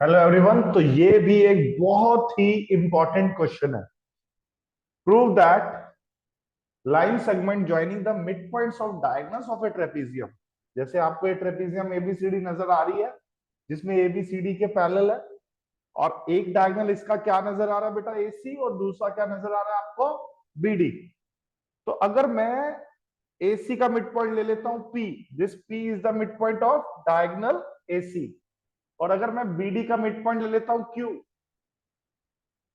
Hello everyone. तो ये भी एक बहुत ही इंपॉर्टेंट क्वेश्चन है। Prove that line segment joining the mid points of diagonals of A trapezium. जैसे आपको ये ट्रेपीजियम एबीसीडी नजर आ रही है, जिसमें एबीसीडी के पैरेलल है, और एक डायगोनल इसका क्या नजर आ रहा है बेटा, एसी, और दूसरा क्या नजर आ रहा है आपको, बीडी। तो अगर मैं एसी का मिड पॉइंट ले लेता हूं P, this P is the mid point of diagonal AC, और अगर मैं बीडी का मिड पॉइंट ले लेता हूं क्यू,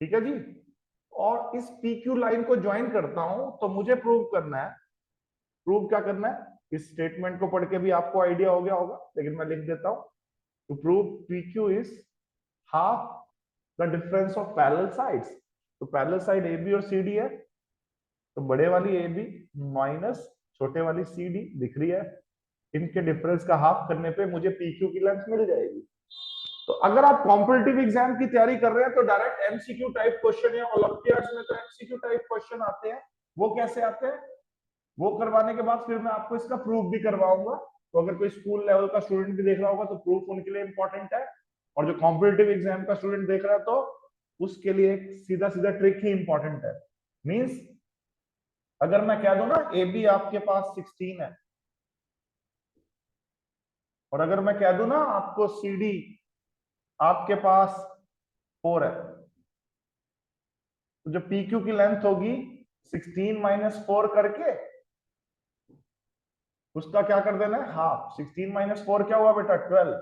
ठीक है जी, और इस पी क्यू लाइन को ज्वाइन करता हूं, तो मुझे प्रूव करना है। प्रूव क्या करना है, इस स्टेटमेंट को पढ़ के भी आपको आइडिया हो गया होगा, लेकिन मैं लिख देता हूं। To prove P Q is half the difference of parallel sides. तो पैरेलल साइड ए बी और सी डी है, तो बड़े वाली ए बी माइनस छोटे वाली सी डी दिख रही है, इनके डिफरेंस का हाफ करने पे मुझे पी क्यू की लेंथ मिल जाएगी। तो अगर आप कॉम्पिटिटिव एग्जाम की तैयारी कर रहे हैं तो डायरेक्ट एमसीक्यू टाइप क्वेश्चन, या ओलंपियाड्स में तो एमसीक्यू टाइप क्वेश्चन आते हैं। वो कैसे आते हैं, वो करवाने के बाद फिर मैं आपको इसका प्रूफ भी करवाऊंगा। तो अगर कोई स्कूल लेवल का स्टूडेंट भी देख रहा होगा तो प्रूफ उनके लिए इंपॉर्टेंट है, और जो कॉम्पिटिटिव एग्जाम का स्टूडेंट देख रहा है तो उसके लिए एक सीधा सीधा ट्रिक ही इंपॉर्टेंट है। मीन्स अगर मैं कह दूं ना ए बी आपके पास 16 है, और अगर मैं कह दूं ना आपको सी डी आपके पास 4 है, तो जो पी क्यू की लेंथ होगी 16 माइनस 4 करके उसका क्या कर देना है, हाफ। 16 माइनस 4 क्या हुआ बेटा, 12।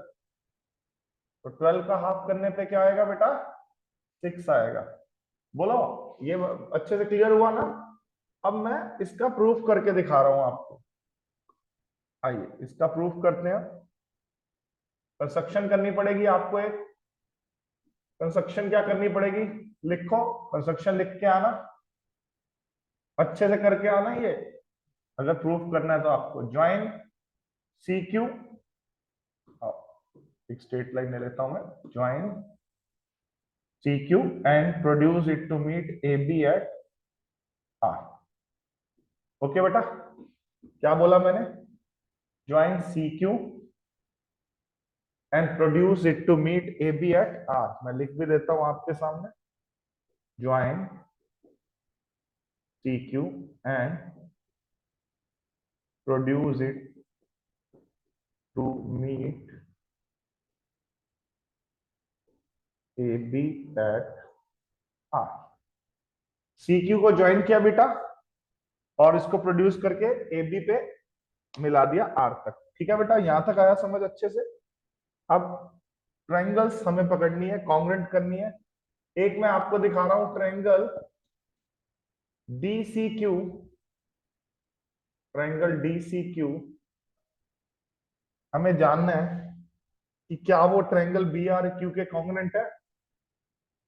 तो 12 का हाफ करने पे क्या आएगा बेटा, 6 आएगा। बोलो, ये अच्छे से क्लियर हुआ ना। अब मैं इसका प्रूफ करके दिखा रहा हूं आपको। आइए इसका प्रूफ करते हैं। कंस्ट्रक्शन करनी पड़ेगी आपको एक। कंस्ट्रक्शन क्या करनी पड़ेगी, लिखो कंस्ट्रक्शन, लिख के आना, अच्छे से करके आना। ये अगर प्रूफ करना है तो आपको ज्वाइन सी क्यू, एक स्ट्रेट लाइन ले लेता हूं मैं, join C Q and produce it to meet A B at R. Okay बेटा, क्या बोला मैंने, join C Q and produce it to meet A B at R. मैं लिख भी देता हूं आपके सामने, join C Q and produce it to meet A B at R. C Q को ज्वाइन किया बेटा, और इसको प्रोड्यूस करके ए बी पे मिला दिया आर तक। ठीक है बेटा, यहां तक आया समझ अच्छे से। अब ट्रायंगल्स हमें पकड़नी है, कॉन्ग्रेंट करनी है। एक मैं आपको दिखा रहा हूं triangle D C Q. Triangle D C Q, हमें जानना है कि क्या वो ट्रायंगल बी आर क्यू के कॉन्ग्रेंट है।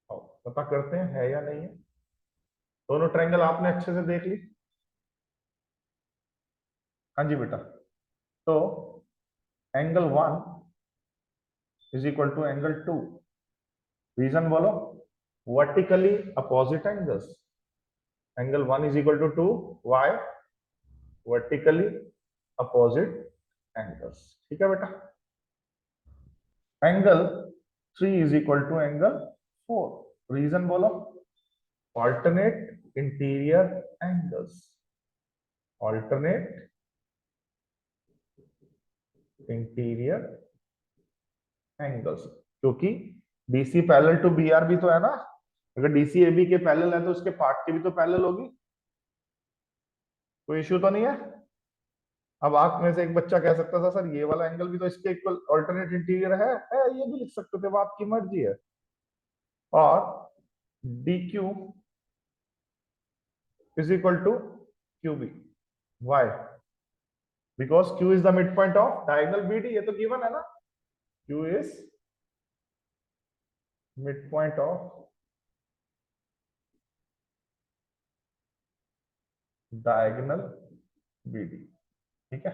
आओ, पता करते हैं है या नहीं है। दोनों ट्रायंगल आपने अच्छे से देख ली। हाँ जी बेटा, तो angle 1 is equal to angle 2। Reason बोलो, vertically opposite angles. Angle 1 is equal to 2, why, vertically opposite angles. ठीक है बेटा, angle 3 is equal to angle 4। Reason बोलो, alternate interior angles. Alternate interior angles, क्योंकि डीसी पैरेलल टू बीआर भी तो है ना। अगर डीसी एबी के पैरेलल है तो उसके पार्ट की भी तो पैरेलल होगी। कोई इश्यू तो नहीं है। अब आप में से एक बच्चा कह सकता था सर ये वाला एंगल भी तो इसके इक्वल ऑल्टरनेट इंटीरियर है, ये भी लिख सकते थे, वो आपकी मर्जी है। और D Q is equal to Q B. Why, because Q is the mid point of diagonal BD, ये तो गिवन है ना। Q is mid point of diagonal BD. ठीक है,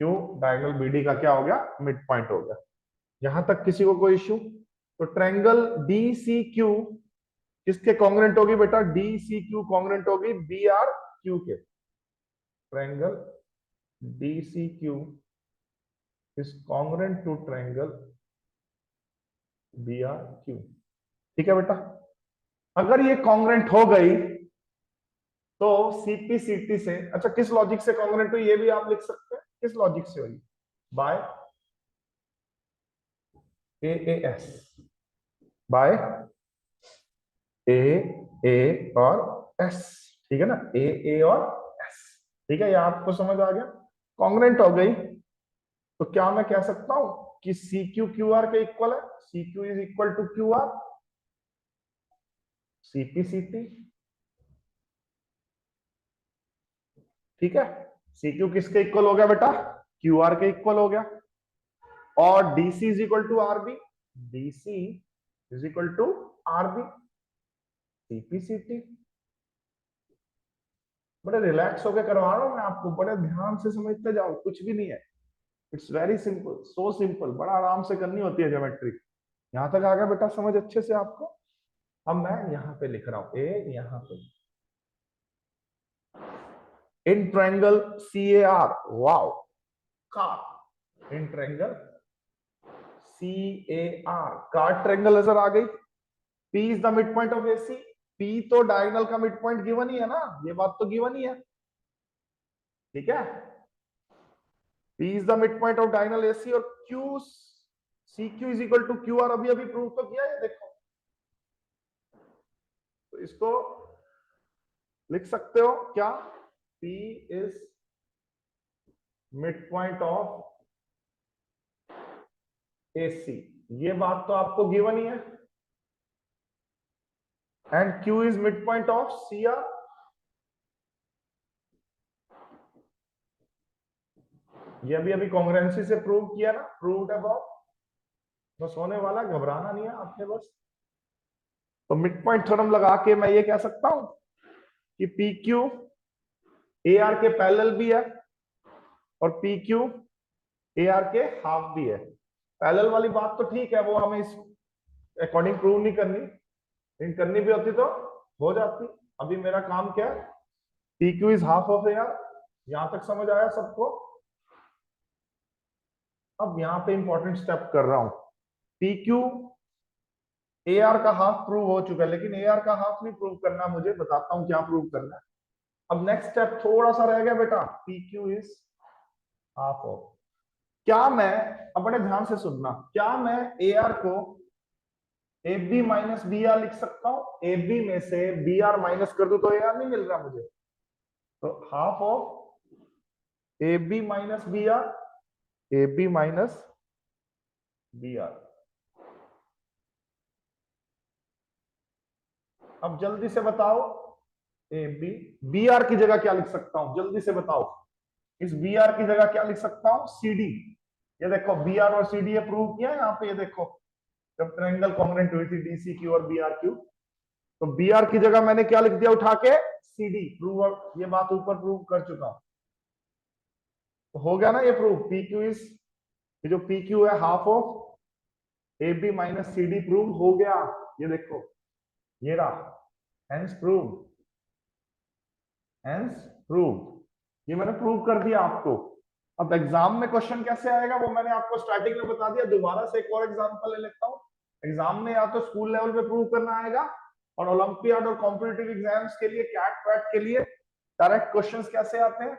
क्यू डायगोनल बीडी का क्या हो गया, मिड पॉइंट हो गया। यहां तक किसी को कोई इश्यू। तो ट्रायंगल डी सी क्यू किसके कॉन्ग्रेंट होगी बेटा, डी सी क्यू कॉन्ग्रेंट होगी बी आर क्यू के। Triangle D C Q is congruent to triangle B R Q. ठीक है बेटा, अगर ये कॉन्ग्रेंट हो गई तो सीपीसीटी से, अच्छा किस लॉजिक से कॉन्ग्रेंट हुई ये भी आप लिख सकते हैं, किस लॉजिक से हुई, बाय एएस, बाय ए ए और एस। ठीक है ना, ए और एस। ठीक है, ये आपको समझ आ गया, कॉन्ग्रेंट हो गई तो क्या मैं कह सकता हूं कि सी क्यू क्यू आर के इक्वल है, C Q is equal to Q R CPCT. ठीक है, सी क्यू किसके इक्वल हो गया बेटा, क्यू आर के इक्वल हो गया, और DC is equal to RB, DC is equal to RB CPCT. बड़े रिलैक्स होकर करवा रहा हूं मैं आपको, बड़े ध्यान से समझते जाओ, कुछ भी नहीं है, it's very simple, so simple, बड़ा आराम से करनी होती है ज्योमेट्री। यहां तक आ गया बेटा समझ अच्छे से आपको। अब मैं यहां पे लिख रहा हूं ए, यहां पे in triangle C A R, wow, car in triangle C A R, car triangle नजर आ गई। P is the mid point of AC, P तो डायगोनल का मिड पॉइंट गिवन ही है ना, ये बात तो गिवन ही है। ठीक है, P is the mid point of diagonal AC, और Q C Q is equal to Q R, अभी अभी प्रूव तो किया है, देखो। तो इसको लिख सकते हो क्या, P is mid point of AC, ये बात तो आपको गिवन ही है, and Q is mid point of C R, ये अभी अभी कॉन्ग्रुएंसी से प्रूव किया ना, प्रूव्ड अबाउट, बस होने वाला, घबराना नहीं है आपने बस। तो मिड पॉइंट थ्योरम लगा के मैं ये कह सकता हूं कि पी क्यू ए आर के पैरेलल भी है, और पी क्यू ए आर के हाफ भी है। पैरेलल वाली बात तो ठीक है, वो हमें इस अकॉर्डिंग प्रूव नहीं करनी, लेकिन करनी भी होती तो हो जाती। अभी मेरा काम क्या है, P Q is half of A R, यहां तक समझ आया सबको। अब यहां पे इंपॉर्टेंट स्टेप कर रहा हूं, पी क्यू ए आर का हाफ प्रूव हो चुका है, लेकिन ए आर का हाफ नहीं प्रूव करना मुझे, बताता हूं क्या प्रूव करना है। अब नेक्स्ट स्टेप थोड़ा सा रह गया बेटा, P Q is half of, क्या मैं, अब बड़े ध्यान से सुनना, क्या मैं ए आर को A B minus B R लिख सकता हूं, ए बी में से बी आर माइनस कर दू तो ए आर नहीं मिल रहा मुझे, तो half of A B minus B R, A B minus B R. अब जल्दी से बताओ, ए बी, बी आर की जगह क्या लिख सकता हूं, जल्दी से बताओ, इस बी आर की जगह क्या लिख सकता हूं, सी डी। ये देखो बी आर और सी डी ये प्रूव किया यहाँ पे, ये देखो जब ट्रायंगल कॉन्ग्रुएंट हुई थी डीसी क्यू और बी आर क्यू, तो बी आर की जगह मैंने क्या लिख दिया उठा के, सी डी, प्रूव, ये बात ऊपर प्रूव कर चुका हूं। तो हो गया ना ये प्रूव, पी क्यू इज, ये जो पी क्यू है half of A B minus C D, prove हो गया, ये देखो ये रहा, हेंस प्रूव, हेंस प्रूव, ये मैंने प्रूव कर दिया आपको। अब एग्जाम में क्वेश्चन कैसे आएगा वो मैंने आपको स्टार्टिंग में बता दिया, दोबारा से एक और एग्जांपल ले लेता हूं। एग्जाम में या तो स्कूल लेवल पे प्रूव करना आएगा, और ओलंपियाड और कॉम्पिटिटिव एग्जाम्स के लिए, कैट वैट के लिए डायरेक्ट क्वेश्चंस कैसे आते हैं,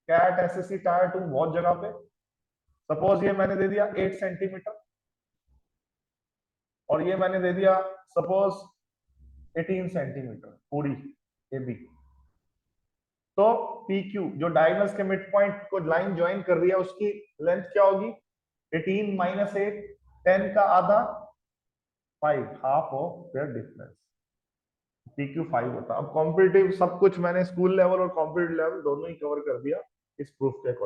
कैट एसएससी टायर 2 बहुत जगह पे, सपोज ये मैंने दे दिया 8 सेंटीमीटर, और ये मैंने दे दिया सपोज 18 सेंटीमीटर पूरी ए बी, तो पी क्यू जो डायगोनल्स के मिड पॉइंट को लाइन ज्वाइन कर रही है उसकी लेंथ क्या होगी, 18 माइनस 8, 10 का आधा, 5, half of their difference, P Q 5 होता। अब कॉम्पिटिटिव सब कुछ मैंने स्कूल लेवल और कॉम्पिटिटिव लेवल दोनों ही कवर कर दिया इस प्रूफ के अकॉर्डिंग।